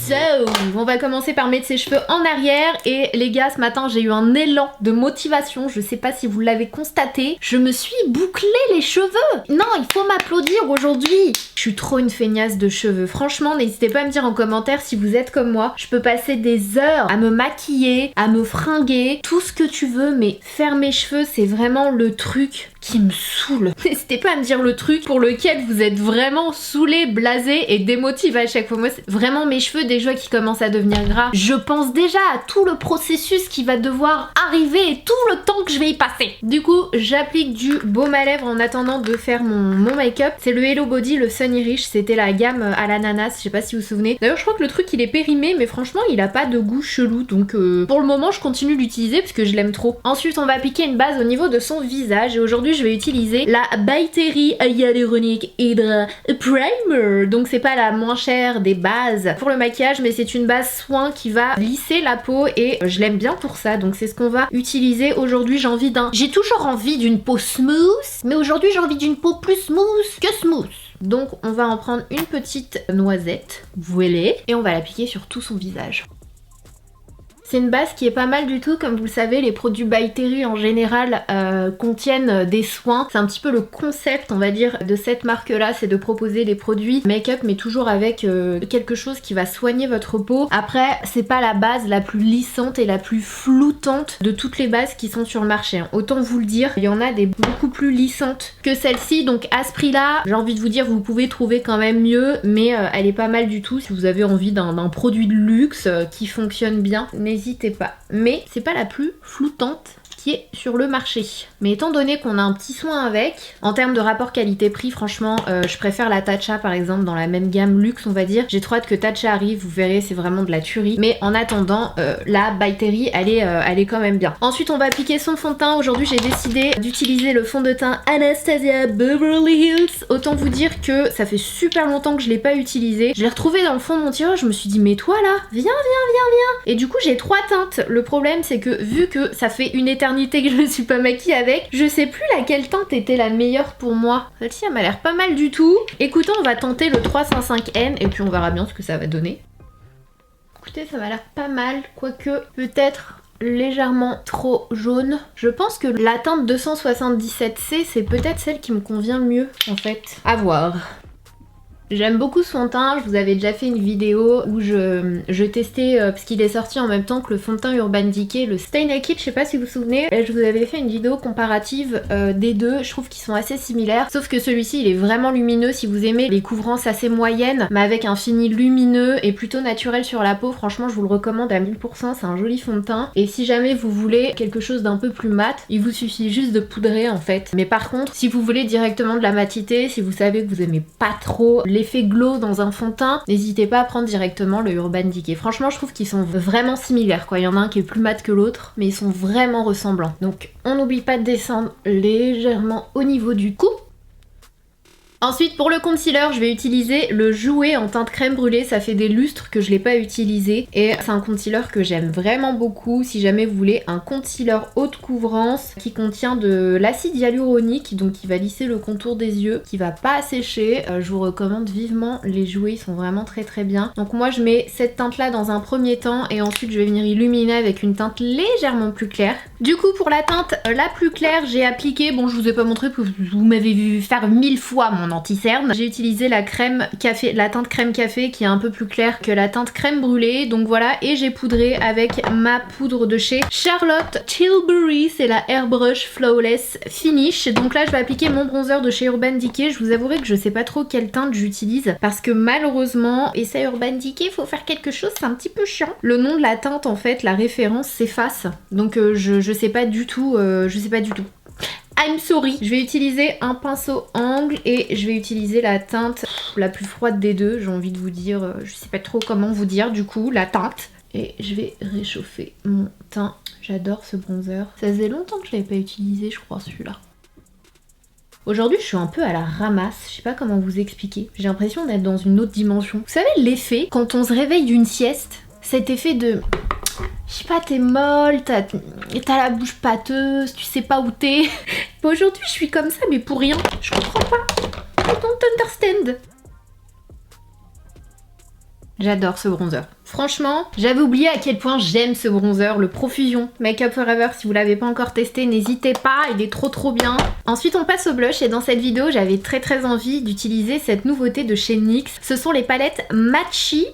So, on va commencer par mettre ses cheveux en arrière. Et les gars, ce matin, j'ai eu un élan de motivation. Je sais pas si vous l'avez constaté. Je me suis bouclé les cheveux. Non, il faut m'applaudir aujourd'hui. Je suis trop une feignasse de cheveux. Franchement, n'hésitez pas à me dire en commentaire si vous êtes comme moi. Je peux passer des heures à me maquiller, à me fringuer, tout ce que tu veux, mais faire mes cheveux, c'est vraiment le truc qui me saoule. N'hésitez pas à me dire le truc pour lequel vous êtes vraiment saoulé, blasé et démotivé à chaque fois. Moi, c'est vraiment mes cheveux déjà qui commencent à devenir gras. Je pense déjà à tout le processus qui va devoir arriver et tout le temps que je vais y passer. Du coup, j'applique du baume à lèvres en attendant de faire mon make-up. C'est le Hello Body, le Sunny Rich. C'était la gamme à l'ananas, je sais pas si vous vous souvenez. D'ailleurs, je crois que le truc il est périmé, mais franchement, il a pas de goût chelou. Donc pour le moment, je continue d'utiliser parce que je l'aime trop. Ensuite, on va appliquer une base au niveau de son visage. Et aujourd'hui, je vais utiliser la By Terry Hyaluronic Hydra Primer. Donc c'est pas la moins chère des bases pour le maquillage, mais c'est une base soin qui va lisser la peau et je l'aime bien pour ça. Donc c'est ce qu'on va utiliser aujourd'hui. J'ai toujours envie d'une peau smooth, mais aujourd'hui j'ai envie d'une peau plus smooth que smooth. Donc on va en prendre une petite noisette, voilée, et on va l'appliquer sur tout son visage. C'est une base qui est pas mal du tout, comme vous le savez, les produits By Terry en général contiennent des soins. C'est un petit peu le concept, on va dire, de cette marque-là, c'est de proposer des produits make-up, mais toujours avec quelque chose qui va soigner votre peau. Après, c'est pas la base la plus lissante et la plus floutante de toutes les bases qui sont sur le marché, hein. Autant vous le dire, il y en a des beaucoup plus lissantes que celle-ci, donc à ce prix-là, j'ai envie de vous dire, vous pouvez trouver quand même mieux, mais elle est pas mal du tout si vous avez envie d'un produit de luxe qui fonctionne bien. N'hésitez pas. Mais c'est pas la plus floutante qui est sur le marché. Mais étant donné qu'on a un petit soin avec, en termes de rapport qualité-prix, franchement, je préfère la Tatcha par exemple dans la même gamme luxe, on va dire. J'ai trop hâte que Tatcha arrive, vous verrez, c'est vraiment de la tuerie. Mais en attendant, la By Terry, elle est quand même bien. Ensuite, on va appliquer son fond de teint. Aujourd'hui, j'ai décidé d'utiliser le fond de teint Anastasia Beverly Hills. Autant vous dire que ça fait super longtemps que je l'ai pas utilisé. Je l'ai retrouvé dans le fond de mon tiroir, je me suis dit, mais toi là, viens. Et du coup, j'ai 3 teintes. Le problème, c'est que vu que ça fait une éternité que je ne suis pas maquillée avec, je sais plus laquelle teinte était la meilleure pour moi. Celle-ci, elle m'a l'air pas mal du tout. Écoutez, on va tenter le 305N et puis on verra bien ce que ça va donner. Écoutez, ça m'a l'air pas mal, quoique peut-être légèrement trop jaune. Je pense que la teinte 277C, c'est peut-être celle qui me convient le mieux en fait. À voir. J'aime beaucoup son teint, je vous avais déjà fait une vidéo où je testais, parce qu'il est sorti en même temps que le fond de teint Urban Decay, le Stay Naked, je sais pas si vous vous souvenez. Et je vous avais fait une vidéo comparative des deux, je trouve qu'ils sont assez similaires. Sauf que celui-ci il est vraiment lumineux, si vous aimez les couvrances assez moyennes, mais avec un fini lumineux et plutôt naturel sur la peau, franchement je vous le recommande à 1000%, c'est un joli fond de teint. Et si jamais vous voulez quelque chose d'un peu plus mat, il vous suffit juste de poudrer en fait. Mais par contre, si vous voulez directement de la matité, si vous savez que vous aimez pas trop l'effet glow dans un fond de teint, n'hésitez pas à prendre directement le Urban Decay. Franchement, je trouve qu'ils sont vraiment similaires quoi. Il y en a un qui est plus mat que l'autre, mais ils sont vraiment ressemblants. Donc on n'oublie pas de descendre légèrement au niveau du cou. Ensuite, pour le concealer, je vais utiliser le Jouer en teinte crème brûlée. Ça fait des lustres que je l'ai pas utilisé. Et c'est un concealer que j'aime vraiment beaucoup. Si jamais vous voulez un concealer haute couvrance qui contient de l'acide hyaluronique, donc qui va lisser le contour des yeux, qui va pas assécher, je vous recommande vivement les Jouer. Ils sont vraiment très très bien. Donc moi, je mets cette teinte-là dans un premier temps et ensuite je vais venir illuminer avec une teinte légèrement plus claire. Du coup, pour la teinte la plus claire, j'ai appliqué, bon, je vous ai pas montré parce que vous m'avez vu faire 1000 fois mon anti-cerne. J'ai utilisé la crème café, la teinte crème café qui est un peu plus claire que la teinte crème brûlée. Donc voilà, et j'ai poudré avec ma poudre de chez Charlotte Tilbury, c'est la Airbrush Flawless Finish. Donc là, je vais appliquer mon bronzer de chez Urban Decay. Je vous avouerai que je sais pas trop quelle teinte j'utilise parce que malheureusement, et ça Urban Decay, faut faire quelque chose, c'est un petit peu chiant. Le nom de la teinte, en fait, la référence s'efface. Donc je sais pas du tout, I'm sorry. Je vais utiliser un pinceau angle et je vais utiliser la teinte la plus froide des deux. J'ai envie de vous dire, je sais pas trop comment vous dire du coup, la teinte. Et je vais réchauffer mon teint. J'adore ce bronzer. Ça faisait longtemps que je l'avais pas utilisé, je crois, celui-là. Aujourd'hui, je suis un peu à la ramasse. Je sais pas comment vous expliquer. J'ai l'impression d'être dans une autre dimension. Vous savez l'effet quand on se réveille d'une sieste? Cet effet de... Je sais pas, t'es molle, t'as la bouche pâteuse, tu sais pas où t'es. Aujourd'hui, je suis comme ça, mais pour rien. Je comprends pas. I don't understand. J'adore ce bronzer. Franchement, j'avais oublié à quel point j'aime ce bronzer, le Profusion Make Up Forever. Si vous l'avez pas encore testé, n'hésitez pas, il est trop bien. Ensuite, on passe au blush et dans cette vidéo, j'avais très envie d'utiliser cette nouveauté de chez NYX. Ce sont les palettes Matchy.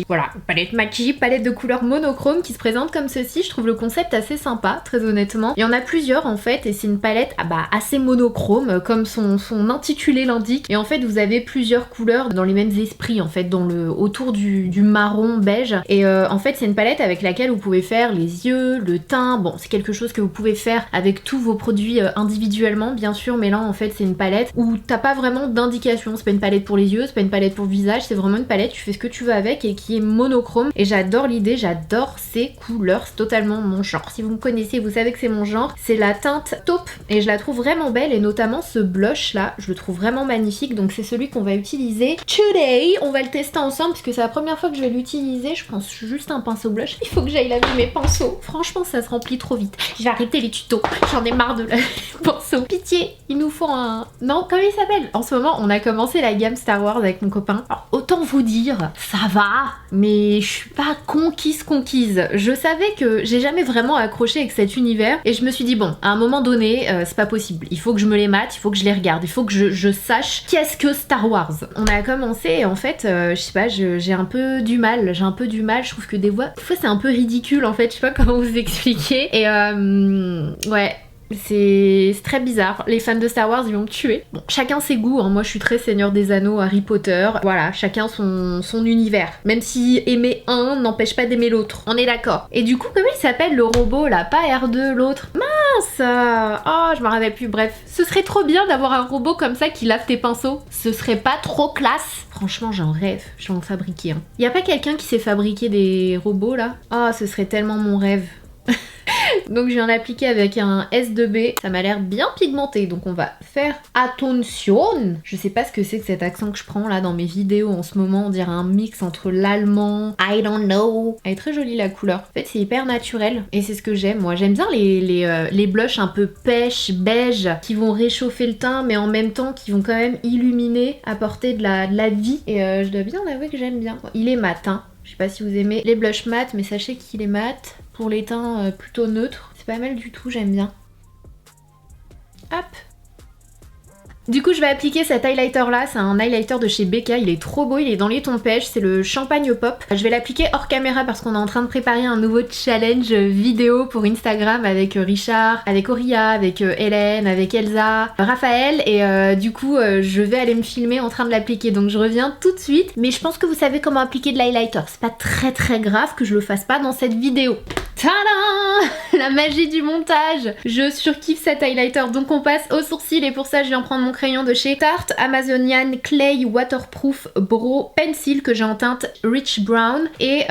Voilà, palette Matchy, palette de couleurs monochrome qui se présente comme ceci. Je trouve le concept assez sympa, très honnêtement. Il y en a plusieurs en fait et c'est une palette assez monochrome comme son intitulé l'indique. Et en fait, vous avez plusieurs couleurs dans les mêmes esprits en fait, autour du marron beige et en fait c'est une palette avec laquelle vous pouvez faire les yeux, le teint, bon c'est quelque chose que vous pouvez faire avec tous vos produits individuellement bien sûr, mais là en fait c'est une palette où t'as pas vraiment d'indication, c'est pas une palette pour les yeux, c'est pas une palette pour le visage, c'est vraiment une palette, tu fais ce que tu veux avec et qui est monochrome et j'adore l'idée, j'adore ces couleurs, c'est totalement mon genre. Si vous me connaissez, vous savez que c'est mon genre, c'est la teinte taupe et je la trouve vraiment belle et notamment ce blush là, je le trouve vraiment magnifique, donc c'est celui qu'on va utiliser today, on va le tester ensemble puisque c'est la première fois que je vais l'utiliser. Je pense juste un pinceau blush. Il faut que j'aille laver mes pinceaux. Franchement, ça se remplit trop vite. Je vais arrêter les tutos. J'en ai marre de laver les pinceaux. Pitié, il nous faut un... Non, comment il s'appelle? En ce moment, on a commencé la gamme Star Wars avec mon copain. Alors, autant vous dire, ça va, mais je suis pas conquise. Je savais que j'ai jamais vraiment accroché avec cet univers et je me suis dit, bon, à un moment donné, c'est pas possible. Il faut que je me les mate, il faut que je les regarde, il faut que je sache qu'est-ce que Star Wars. On a commencé et en fait, je sais pas, j'ai un peu du mal. Je trouve que des fois c'est un peu ridicule en fait, je sais pas comment vous expliquer. Et ouais, c'est très bizarre. Les fans de Star Wars ils vont me tuer. Bon, chacun ses goûts, hein. Moi je suis très Seigneur des Anneaux, Harry Potter, voilà, chacun son univers. Même si aimer un n'empêche pas d'aimer l'autre, on est d'accord. Et du coup, comment il s'appelle le robot là? Pas R2, l'autre. Mince. Oh, je me rappelle plus, bref. Ce serait trop bien d'avoir un robot comme ça qui lave tes pinceaux. Ce serait pas trop classe? Franchement, j'en rêve, je vais en fabriquer un. Y a pas quelqu'un qui sait fabriquer des robots là? Oh, ce serait tellement mon rêve. Donc je viens d'appliquer avec un S2B, ça m'a l'air bien pigmenté, donc on va faire attention. Je sais pas ce que c'est que cet accent que je prends là dans mes vidéos en ce moment, on dirait un mix entre l'allemand, I don't know. Elle est très jolie la couleur, en fait c'est hyper naturel et c'est ce que j'aime. Moi j'aime bien les blushs un peu pêche, beige, qui vont réchauffer le teint mais en même temps qui vont quand même illuminer, apporter de la vie et je dois bien avouer que j'aime bien. Bon, il est mat, hein. Je sais pas si vous aimez les blushs mat, mais sachez qu'il est mat. Pour les teints plutôt neutres, c'est pas mal du tout, j'aime bien. Hop. Du coup, je vais appliquer cet highlighter là, c'est un highlighter de chez Becca, il est trop beau, il est dans les tons pêche, c'est le Champagne Pop. Je vais l'appliquer hors caméra parce qu'on est en train de préparer un nouveau challenge vidéo pour Instagram avec Richard, avec Auria, avec Hélène, avec Elsa, Raphaël et du coup je vais aller me filmer en train de l'appliquer, donc je reviens tout de suite. Mais je pense que vous savez comment appliquer de l'highlighter, c'est pas très grave que je le fasse pas dans cette vidéo. Tadam! La magie du montage! Je surkiffe cet highlighter, donc on passe aux sourcils et pour ça je viens prendre mon crayon de chez Tarte Amazonian Clay Waterproof Brow Pencil que j'ai en teinte Rich Brown et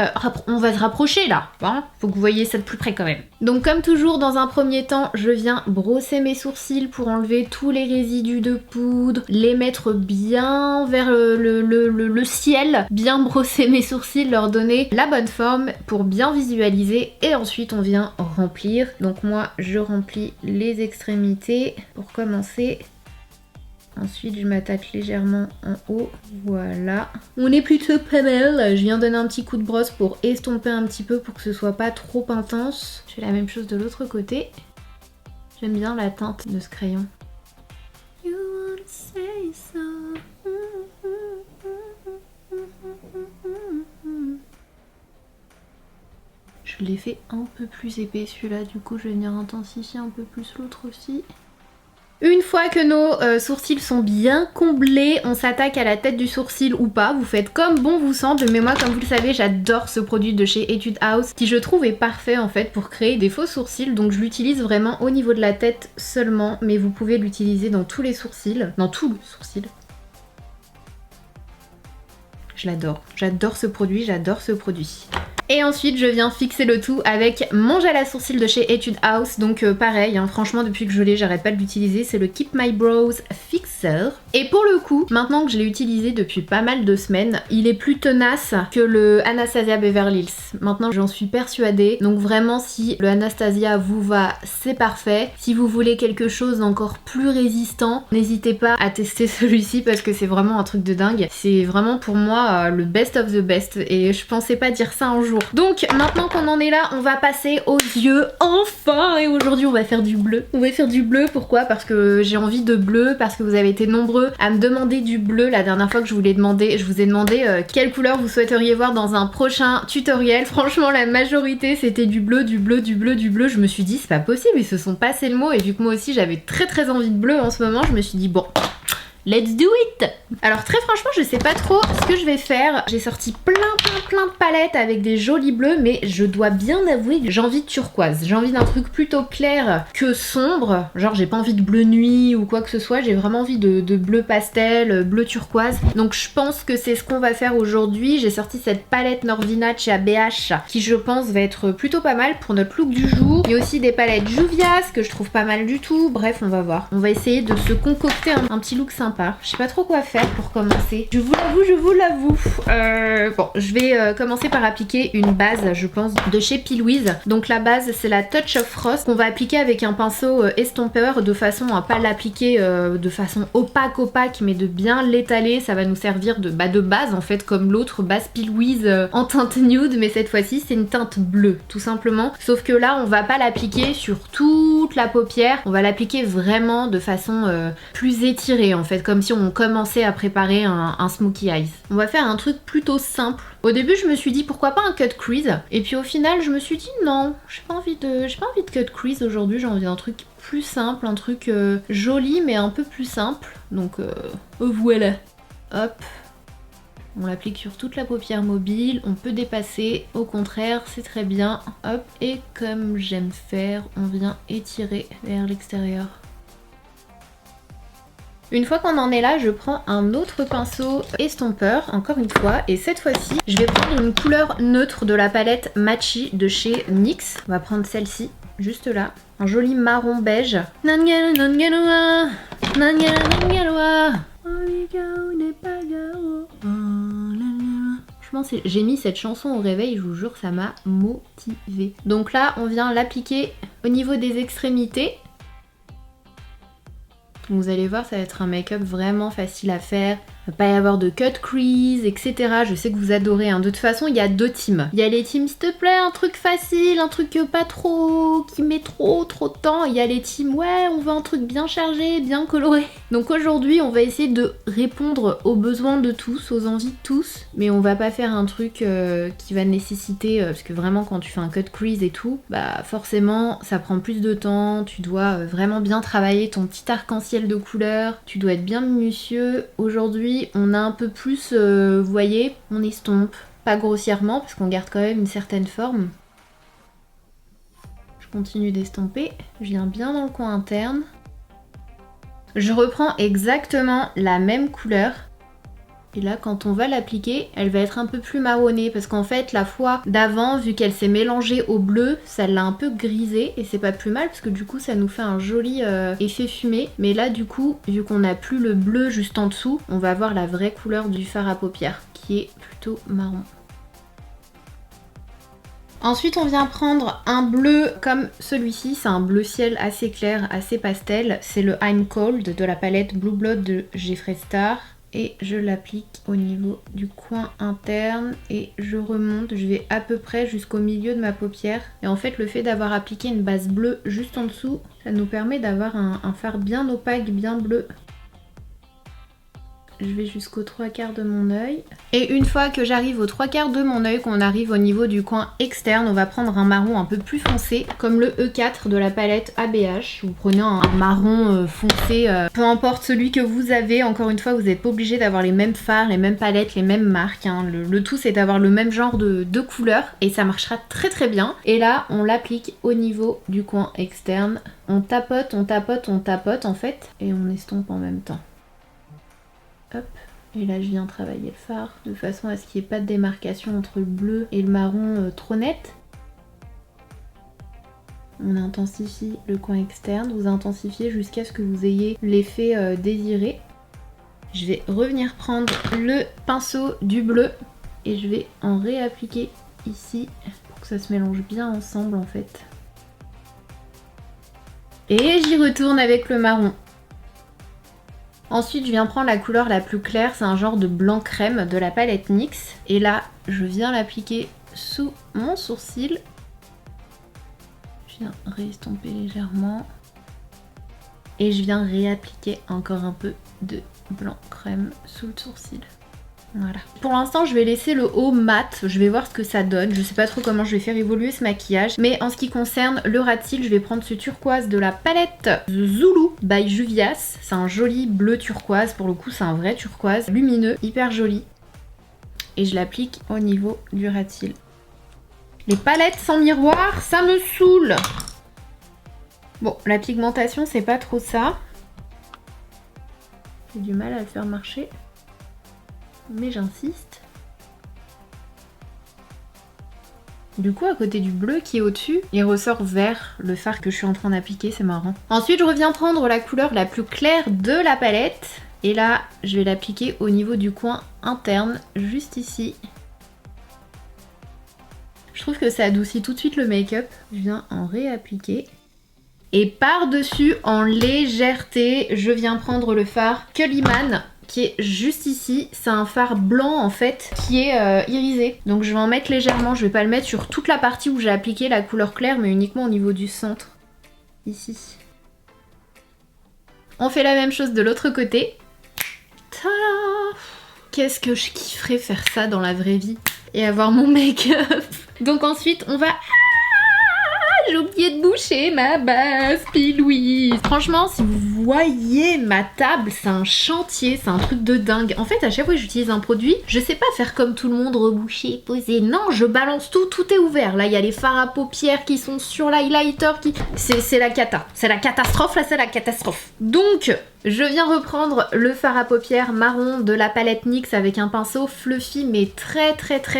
on va se rapprocher là, hein, faut que vous voyez ça de plus près quand même. Donc comme toujours dans un premier temps je viens brosser mes sourcils pour enlever tous les résidus de poudre, les mettre bien vers le ciel, bien brosser mes sourcils, leur donner la bonne forme pour bien visualiser et ensuite on vient remplir. Donc moi je remplis les extrémités pour commencer. Ensuite je m'attaque légèrement en haut, voilà. On est plutôt pas mal, je viens donner un petit coup de brosse pour estomper un petit peu pour que ce soit pas trop intense. Je fais la même chose de l'autre côté. J'aime bien la teinte de ce crayon. You wanna say so. Je l'ai fait un peu plus épais celui-là, du coup je vais venir intensifier un peu plus l'autre aussi. Une fois que nos sourcils sont bien comblés, on s'attaque à la tête du sourcil ou pas, vous faites comme bon vous semble, mais moi comme vous le savez j'adore ce produit de chez Etude House qui je trouve est parfait en fait pour créer des faux sourcils, donc je l'utilise vraiment au niveau de la tête seulement, mais vous pouvez l'utiliser dans tous les sourcils, dans tout le sourcil. Je l'adore, j'adore ce produit, j'adore ce produit. Et ensuite je viens fixer le tout avec mon gel à sourcils de chez Etude House, donc pareil, hein, franchement depuis que je l'ai j'arrête pas de l'utiliser, c'est le Keep My Brows Fix Dancer. Et pour le coup, maintenant que je l'ai utilisé depuis pas mal de semaines, il est plus tenace que le Anastasia Beverly Hills. Maintenant j'en suis persuadée. Donc vraiment si le Anastasia vous va, c'est parfait. Si vous voulez quelque chose d'encore plus résistant, n'hésitez pas à tester celui-ci parce que c'est vraiment un truc de dingue. C'est vraiment pour moi le best of the best et je pensais pas dire ça un jour. Donc maintenant qu'on en est là, on va passer aux yeux enfin, et aujourd'hui on va faire du bleu. On va faire du bleu, pourquoi? Parce que j'ai envie de bleu, parce que vous avez été nombreux à me demander du bleu la dernière fois que je vous ai demandé quelle couleur vous souhaiteriez voir dans un prochain tutoriel. Franchement la majorité c'était du bleu, du bleu, du bleu, du bleu. Je me suis dit c'est pas possible, ils se sont passés le mot, et vu que moi aussi j'avais très envie de bleu en ce moment, je me suis dit bon, let's do it! Alors très franchement je sais pas trop ce que je vais faire. J'ai sorti plein de palettes avec des jolis bleus, mais je dois bien avouer que j'ai envie de turquoise. J'ai envie d'un truc plutôt clair que sombre. Genre j'ai pas envie de bleu nuit ou quoi que ce soit, j'ai vraiment envie de bleu pastel, bleu turquoise. Donc je pense que c'est ce qu'on va faire aujourd'hui. J'ai sorti cette palette Norvina chez ABH qui je pense va être plutôt pas mal pour notre look du jour. Il y a aussi des palettes Juvias que je trouve pas mal du tout. Bref on va voir. On va essayer de se concocter un petit look sympa. Je sais pas trop quoi faire pour commencer. Je vous l'avoue. Bon, je vais commencer par appliquer une base, je pense, de chez P. Louise. Donc la base, c'est la Touch of Frost qu'on va appliquer avec un pinceau estompeur de façon à pas l'appliquer de façon opaque, mais de bien l'étaler. Ça va nous servir de base en fait, comme l'autre base P. Louise en teinte nude, mais cette fois-ci c'est une teinte bleue, tout simplement. Sauf que là, on va pas l'appliquer sur toute la paupière. On va l'appliquer vraiment de façon plus étirée en fait, comme si on commençait à préparer un smokey eyes. On va faire un truc plutôt simple. Au début je me suis dit pourquoi pas un cut crease, et puis au final je me suis dit non, j'ai pas envie de cut crease aujourd'hui, j'ai envie d'un truc plus simple, un truc joli mais un peu plus simple. Donc voilà. Hop. On l'applique sur toute la paupière mobile, on peut dépasser, au contraire c'est très bien. Hop, et comme j'aime faire, on vient étirer vers l'extérieur. Une fois qu'on en est là, je prends un autre pinceau estompeur, encore une fois, et cette fois-ci, je vais prendre une couleur neutre de la palette Matchy de chez NYX. On va prendre celle-ci, juste là. Un joli marron beige. Franchement, j'ai mis cette chanson au réveil, je vous jure, ça m'a motivée. Donc là, on vient l'appliquer au niveau des extrémités. Vous allez voir, ça va être un make-up vraiment facile à faire. Il va pas y avoir de cut crease, etc. Je sais que vous adorez. Hein. De toute façon, il y a deux teams. Il y a les teams, s'il te plaît, un truc facile, un truc pas trop, qui met trop de temps. Il y a les teams, ouais, on veut un truc bien chargé, bien coloré. Donc aujourd'hui, on va essayer de répondre aux besoins de tous, aux envies de tous. Mais on va pas faire un truc qui va nécessiter, parce que vraiment, quand tu fais un cut crease et tout, bah forcément, ça prend plus de temps. Tu dois vraiment bien travailler ton petit arc-en-ciel de couleurs. Tu dois être bien minutieux. Aujourd'hui, on a un peu plus, vous voyez, on estompe, pas grossièrement parce qu'on garde quand même une certaine forme. Je continue d'estomper, je viens bien dans le coin interne. Je reprends exactement la même couleur. Et là, quand on va l'appliquer, elle va être un peu plus marronnée parce qu'en fait, la fois d'avant, vu qu'elle s'est mélangée au bleu, ça l'a un peu grisé et c'est pas plus mal parce que du coup, ça nous fait un joli effet fumé. Mais là, du coup, vu qu'on n'a plus le bleu juste en dessous, on va avoir la vraie couleur du fard à paupières qui est plutôt marron. Ensuite, on vient prendre un bleu comme celui-ci, c'est un bleu ciel assez clair, assez pastel. C'est le I'm Cold de la palette Blue Blood de Jeffree Star. Et je l'applique au niveau du coin interne et je remonte, je vais à peu près jusqu'au milieu de ma paupière. Et en fait, le fait d'avoir appliqué une base bleue juste en dessous, ça nous permet d'avoir un fard bien opaque, bien bleu. Je vais jusqu'aux 3/4 de mon œil. Et une fois que j'arrive aux 3/4 de mon œil, qu'on arrive au niveau du coin externe, on va prendre un marron un peu plus foncé, comme le E4 de la palette ABH. Vous prenez un marron foncé, peu importe celui que vous avez. Encore une fois, vous n'êtes pas obligé d'avoir les mêmes fards, les mêmes palettes, les mêmes marques. Hein. Le tout, c'est d'avoir le même genre de couleur et ça marchera très bien. Et là, on l'applique au niveau du coin externe. On tapote en fait et on estompe en même temps. Hop, et là je viens travailler le fard de façon à ce qu'il n'y ait pas de démarcation entre le bleu et le marron trop net. On intensifie le coin externe, vous intensifiez jusqu'à ce que vous ayez l'effet désiré. Je vais revenir prendre le pinceau du bleu et je vais en réappliquer ici pour que ça se mélange bien ensemble en fait. Et j'y retourne avec le marron. Ensuite, je viens prendre la couleur la plus claire, c'est un genre de blanc crème de la palette NYX. Et là, je viens l'appliquer sous mon sourcil. Je viens réestomper légèrement. Et je viens réappliquer encore un peu de blanc crème sous le sourcil. Voilà. Pour l'instant, je vais laisser le haut mat. Je vais voir ce que ça donne. Je sais pas trop comment je vais faire évoluer ce maquillage. Mais en ce qui concerne le ras de cils, je vais prendre ce turquoise de la palette Zulu by Juvias. C'est un joli bleu turquoise. Pour le coup, c'est un vrai turquoise lumineux, hyper joli. Et je l'applique au niveau du ras de cils. Les palettes sans miroir, ça me saoule. Bon, la pigmentation, c'est pas trop ça. J'ai du mal à le faire marcher. Mais j'insiste. Du coup, à côté du bleu qui est au-dessus, il ressort vert le fard que je suis en train d'appliquer, c'est marrant. Ensuite, je reviens prendre la couleur la plus claire de la palette. Et là, je vais l'appliquer au niveau du coin interne, juste ici. Je trouve que ça adoucit tout de suite le make-up. Je viens en réappliquer. Et par-dessus, en légèreté, je viens prendre le fard Culliman, qui est juste ici. C'est un fard blanc en fait qui est irisé. Donc je vais en mettre légèrement. Je vais pas le mettre sur toute la partie où j'ai appliqué la couleur claire, mais uniquement au niveau du centre. Ici. On fait la même chose de l'autre côté. Tada! Qu'est-ce que je kifferais faire ça dans la vraie vie et avoir mon make-up. Donc ensuite on va... J'ai oublié de boucher ma base, Pilouise. Franchement, si vous voyez ma table, c'est un chantier, c'est un truc de dingue. En fait, à chaque fois que j'utilise un produit, je sais pas faire comme tout le monde, reboucher, poser. Non, je balance tout, tout est ouvert. Là, il y a les fards à paupières qui sont sur l'highlighter qui... C'est la cata. C'est la catastrophe, là, c'est la catastrophe. Donc... je viens reprendre le fard à paupières marron de la palette NYX avec un pinceau fluffy mais très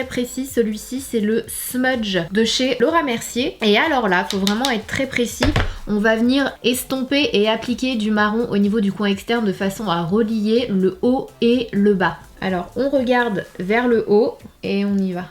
précis. Celui-ci c'est le Smudge de chez Laura Mercier. Et alors là, faut vraiment être très précis. On va venir estomper et appliquer du marron au niveau du coin externe de façon à relier le haut et le bas. Alors on regarde vers le haut et on y va.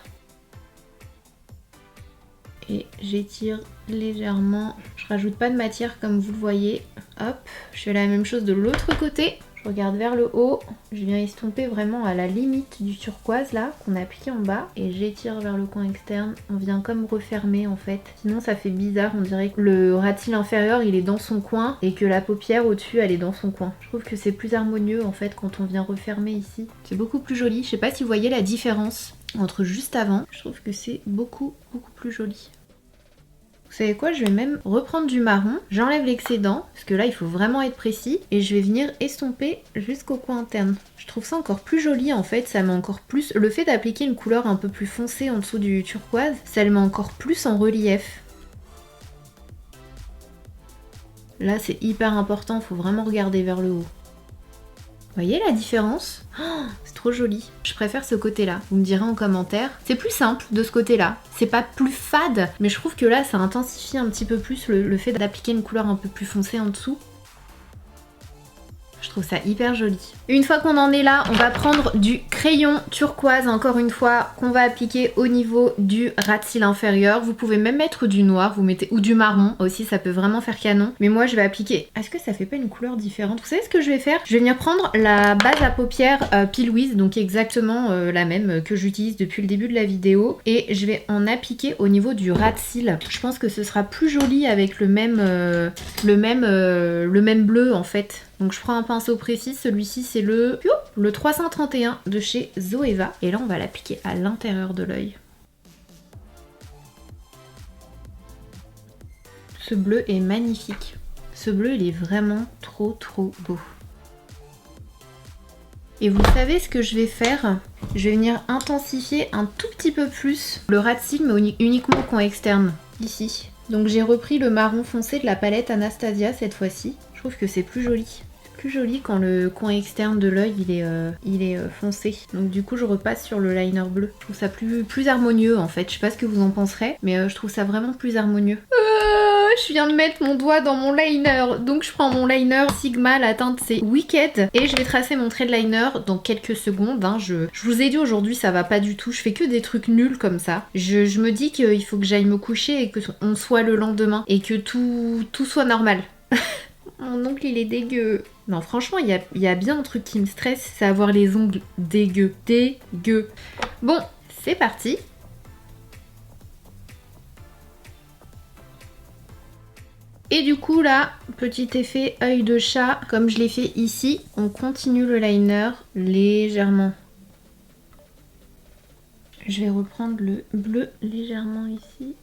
Et j'étire légèrement. Je rajoute pas de matière comme vous le voyez. Hop, je fais la même chose de l'autre côté. Je regarde vers le haut. Je viens estomper vraiment à la limite du turquoise là qu'on a appliqué en bas. Et j'étire vers le coin externe. On vient comme refermer en fait. Sinon ça fait bizarre. On dirait que le ras de cils inférieur il est dans son coin. Et que la paupière au-dessus elle est dans son coin. Je trouve que c'est plus harmonieux en fait quand on vient refermer ici. C'est beaucoup plus joli. Je sais pas si vous voyez la différence entre juste avant. Je trouve que c'est beaucoup plus joli. Vous savez quoi, je vais même reprendre du marron, j'enlève l'excédent, parce que là il faut vraiment être précis, et je vais venir estomper jusqu'au coin interne. Je trouve ça encore plus joli en fait, ça met encore plus... Le fait d'appliquer une couleur un peu plus foncée en dessous du turquoise, ça le met encore plus en relief. Là c'est hyper important, faut vraiment regarder vers le haut. Vous voyez la différence? Oh, c'est trop joli. Je préfère ce côté-là. Vous me direz en commentaire. C'est plus simple de ce côté-là. C'est pas plus fade, mais je trouve que là, ça intensifie un petit peu plus le fait d'appliquer une couleur un peu plus foncée en dessous. Je trouve ça hyper joli. Une fois qu'on en est là, on va prendre du crayon turquoise, encore une fois, qu'on va appliquer au niveau du ras de cils inférieur. Vous pouvez même mettre du noir, vous mettez ou du marron aussi, ça peut vraiment faire canon. Mais moi, je vais appliquer... Est-ce que ça fait pas une couleur différente? Vous savez ce que je vais faire? Je vais venir prendre la base à paupières Pilouise, donc exactement la même que j'utilise depuis le début de la vidéo. Et je vais en appliquer au niveau du ras de cils. Je pense que ce sera plus joli avec le même bleu en fait. Donc je prends un pinceau précis, celui-ci c'est le 331 de chez Zoeva. Et là on va l'appliquer à l'intérieur de l'œil. Ce bleu est magnifique. Ce bleu il est vraiment trop beau. Et vous savez ce que je vais faire? Je vais venir intensifier un tout petit peu plus le ras de cils mais uniquement au coin externe, ici. Donc j'ai repris le marron foncé de la palette Anastasia cette fois-ci. Je trouve que c'est plus joli. Plus joli quand le coin externe de l'œil il est foncé. Donc du coup je repasse sur le liner bleu. Je trouve ça plus harmonieux en fait. Je sais pas ce que vous en penserez, mais je trouve ça vraiment plus harmonieux. je viens de mettre mon doigt dans mon liner. Donc je prends mon liner Sigma, la teinte c'est Wicked. Et je vais tracer mon trait de liner dans quelques secondes. Hein. Je vous ai dit aujourd'hui ça va pas du tout. Je fais que des trucs nuls comme ça. Je me dis qu'il faut que j'aille me coucher et qu'on soit le lendemain. Et que tout soit normal. Mon ongle il est dégueu. Non franchement il y a bien un truc qui me stresse, c'est avoir les ongles dégueux. Dégueu. Bon, c'est parti. Et du coup là, petit effet œil de chat, comme je l'ai fait ici, on continue le liner légèrement. Je vais reprendre le bleu légèrement ici.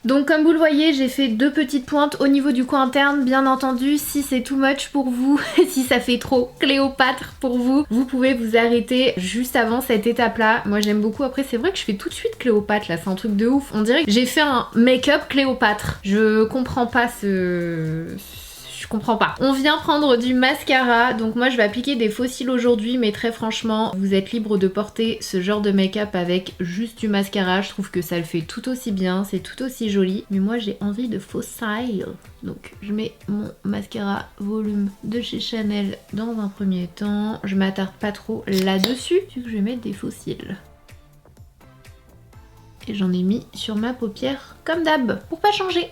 Donc comme vous le voyez, j'ai fait 2 petites pointes au niveau du coin interne. Bien entendu, si c'est too much pour vous, si ça fait trop Cléopâtre pour vous, vous pouvez vous arrêter juste avant cette étape-là. Moi j'aime beaucoup. Après c'est vrai que je fais tout de suite Cléopâtre là, c'est un truc de ouf. On dirait que j'ai fait un make-up Cléopâtre. Je comprends pas Je comprends pas. On vient prendre du mascara, donc moi je vais appliquer des faux cils aujourd'hui, mais très franchement, vous êtes libre de porter ce genre de make-up avec juste du mascara. Je trouve que ça le fait tout aussi bien, c'est tout aussi joli. Mais moi j'ai envie de faux cils. Donc je mets mon mascara volume de chez Chanel dans un premier temps. Je m'attarde pas trop là-dessus, vu que je vais mettre des faux cils. Et j'en ai mis sur ma paupière comme d'hab, pour pas changer.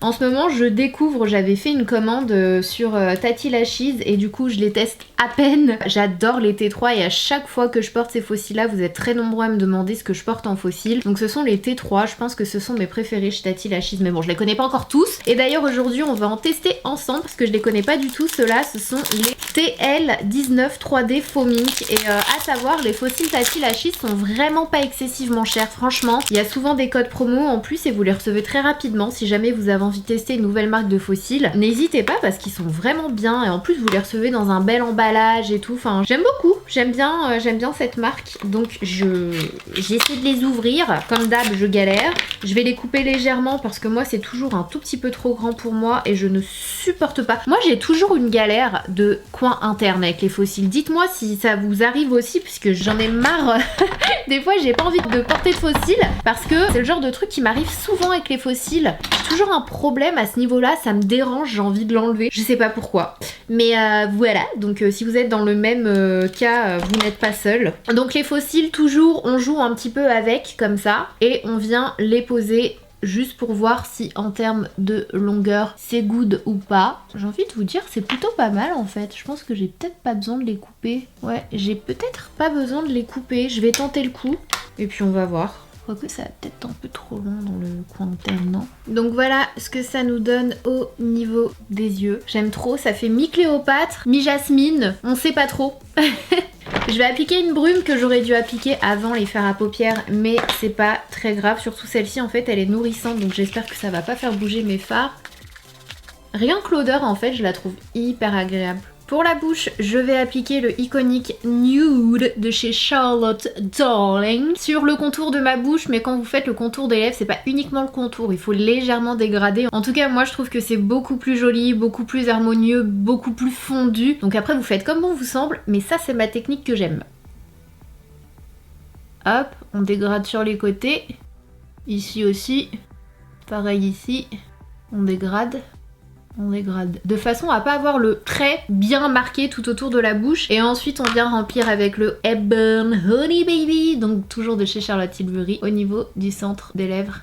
En ce moment, je découvre, j'avais fait une commande sur Tati Lashes et du coup, je les teste à peine. J'adore les T3 et à chaque fois que je porte ces faux cils là, vous êtes très nombreux à me demander ce que je porte en faux cils. Donc ce sont les T3, je pense que ce sont mes préférés chez Tati Lashes, mais bon, je les connais pas encore tous. Et d'ailleurs, aujourd'hui, on va en tester ensemble parce que je les connais pas du tout. Ceux-là, ce sont les TL19 3D Foaming. Et à savoir, les faux cils Tati Lashes sont vraiment pas excessivement chers, franchement. Il y a souvent des codes promo en plus et vous les recevez très rapidement si jamais vous avez envie de tester une nouvelle marque de faux cils. N'hésitez pas parce qu'ils sont vraiment bien et en plus vous les recevez dans un bel emballage et tout. Enfin, j'aime beaucoup, j'aime bien cette marque. Donc j'essaie de les ouvrir. Comme d'hab, je galère. Je vais les couper légèrement parce que moi c'est toujours un tout petit peu trop grand pour moi et je ne supporte pas. Moi j'ai toujours une galère de coin interne avec les faux cils. Dites-moi si ça vous arrive aussi puisque j'en ai marre. Des fois j'ai pas envie de porter de faux cils parce que c'est le genre de truc qui m'arrive souvent avec les faux cils. J'ai toujours un problème à ce niveau-là, ça me dérange, j'ai envie de l'enlever. Je sais pas pourquoi. Mais voilà, donc si vous êtes dans le même cas, vous n'êtes pas seul. Donc les faux cils, toujours, on joue un petit peu avec, comme ça. Et on vient les poser juste pour voir si en termes de longueur c'est good ou pas. J'ai envie de vous dire c'est plutôt pas mal en fait. Je pense que j'ai peut-être pas besoin de les couper. Ouais, j'ai peut-être pas besoin de les couper. Je vais tenter le coup et puis on va voir. Quoique ça va peut-être un peu trop long dans le coin interne, non? Donc voilà ce que ça nous donne au niveau des yeux. J'aime trop, ça fait mi-Cléopâtre, mi-Jasmine, on sait pas trop. Je vais appliquer une brume que j'aurais dû appliquer avant les fards à paupières, mais c'est pas très grave. Surtout celle-ci, en fait, elle est nourrissante, donc j'espère que ça va pas faire bouger mes fards. Rien que l'odeur, en fait, je la trouve hyper agréable. Pour la bouche, je vais appliquer le iconique Nude de chez Charlotte Darling sur le contour de ma bouche, mais quand vous faites le contour des lèvres, c'est pas uniquement le contour, il faut légèrement dégrader. En tout cas, moi je trouve que c'est beaucoup plus joli, beaucoup plus harmonieux, beaucoup plus fondu. Donc après, vous faites comme bon vous semble, mais ça c'est ma technique que j'aime. Hop, on dégrade sur les côtés. Ici aussi. Pareil ici. On dégrade. On dégrade. De façon à pas avoir le trait bien marqué tout autour de la bouche. Et ensuite on vient remplir avec le Hepburn Honey Baby. Donc toujours de chez Charlotte Tilbury au niveau du centre des lèvres.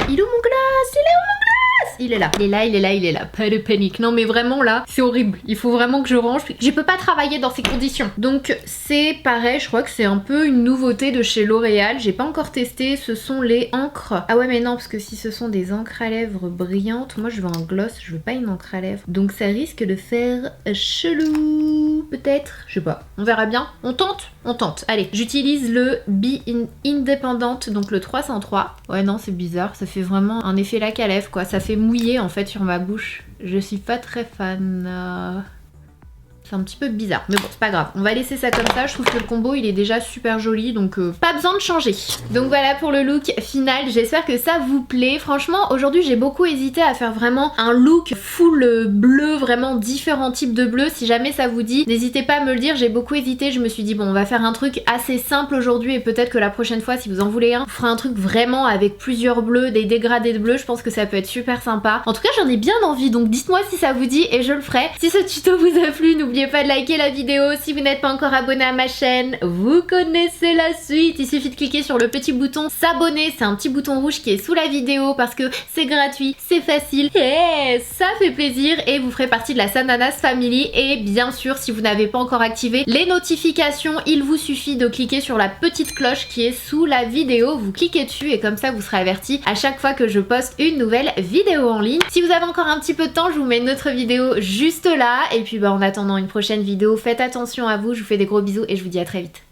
Il est où mon glace? Il est où mon glace? Il est là. Il est là, il est là, il est là. Pas de panique. Non mais vraiment là, c'est horrible. Il faut vraiment que je range. Je peux pas travailler dans ces conditions. Donc c'est pareil, je crois que c'est un peu une nouveauté de chez L'Oréal. J'ai pas encore testé. Ce sont les encres. Ah ouais mais non, parce que si ce sont des encres à lèvres brillantes, moi je veux un gloss, je veux pas une encre à lèvres. Donc ça risque de faire chelou. Peut-être. Je sais pas. On verra bien. On tente? On tente. Allez, j'utilise le Be Independent, donc le 303. Ouais non, c'est bizarre. Ça fait vraiment un effet lac à lèvres quoi. Ça fait mouiller en fait sur ma bouche. Je suis pas très fan. C'est un petit peu bizarre, mais bon, c'est pas grave. On va laisser ça comme ça. Je trouve que le combo, il est déjà super joli, donc pas besoin de changer. Donc voilà pour le look final. J'espère que ça vous plaît. Franchement, aujourd'hui, j'ai beaucoup hésité à faire vraiment un look full bleu, vraiment différents types de bleu. Si jamais ça vous dit, n'hésitez pas à me le dire. J'ai beaucoup hésité. Je me suis dit, bon, on va faire un truc assez simple aujourd'hui et peut-être que la prochaine fois, si vous en voulez un, on fera un truc vraiment avec plusieurs bleus, des dégradés de bleu. Je pense que ça peut être super sympa. En tout cas, j'en ai bien envie, donc dites-moi si ça vous dit et je le ferai. Si ce tuto vous a plu, n'oubliez pas de liker la vidéo. Si vous n'êtes pas encore abonné à ma chaîne, vous connaissez la suite. Il suffit de cliquer sur le petit bouton s'abonner. C'est un petit bouton rouge qui est sous la vidéo parce que c'est gratuit, c'est facile et ça fait plaisir et vous ferez partie de la Sananas Family. Et bien sûr, si vous n'avez pas encore activé les notifications, il vous suffit de cliquer sur la petite cloche qui est sous la vidéo. Vous cliquez dessus et comme ça vous serez averti à chaque fois que je poste une nouvelle vidéo en ligne. Si vous avez encore un petit peu de temps, je vous mets une autre vidéo juste là. Et puis en attendant une prochaine vidéo, faites attention à vous, je vous fais des gros bisous et je vous dis à très vite.